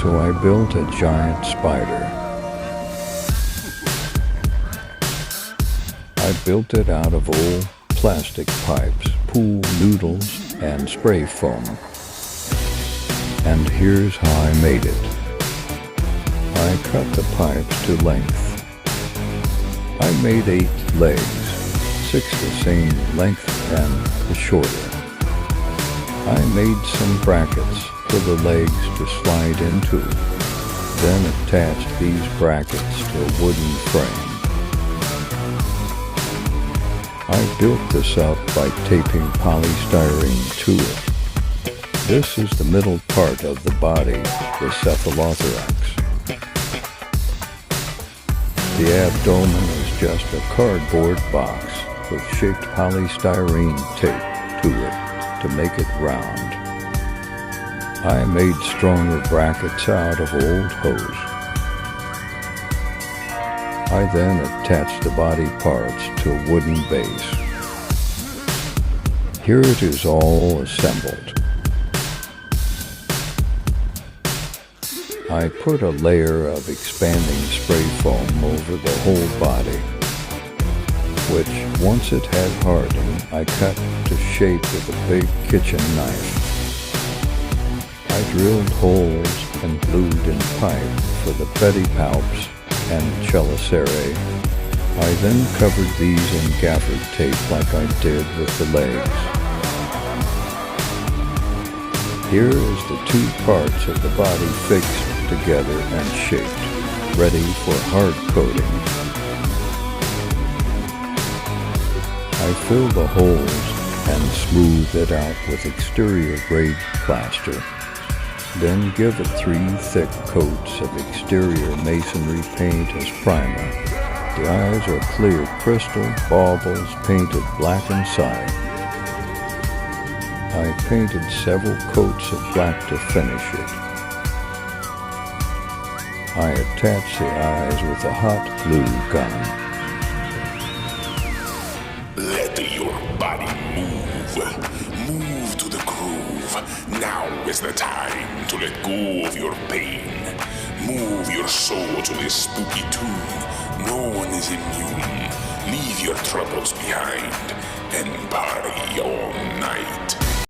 So I built a giant spider. I built it out of old plastic pipes, pool noodles, and spray foam. And here's how I made it. I cut the pipes to length. I made 8 legs, 6 the same length and the shorter. I made some brackets for the legs to slide into, then attached these brackets to a wooden frame. I built this up by taping polystyrene to it. This is the middle part of the body, the cephalothorax. The abdomen is just a cardboard box with shaped polystyrene tape to it to make it round. I made stronger brackets out of old hose. I then attached the body parts to a wooden base. Here it is all assembled. I put a layer of expanding spray foam over the whole body, which, once it had hardened, I cut to shape with a big kitchen knife. I drilled holes and glued in pipe for the pedipalps and chelicerae. I then covered these in gaffer tape like I did with the legs. Here is the 2 parts of the body fixed together and shaped, ready for hard coating. I fill the holes and smooth it out with exterior grade plaster. Then give it 3 thick coats of exterior masonry paint as primer. The eyes are clear crystal baubles painted black inside. I painted several coats of black to finish it. I attach the eyes with a hot glue gun. Let your body move to the groove. Now is the time to let go of your pain. Move your soul to this spooky tune. No one is immune. Leave your troubles behind and party all night.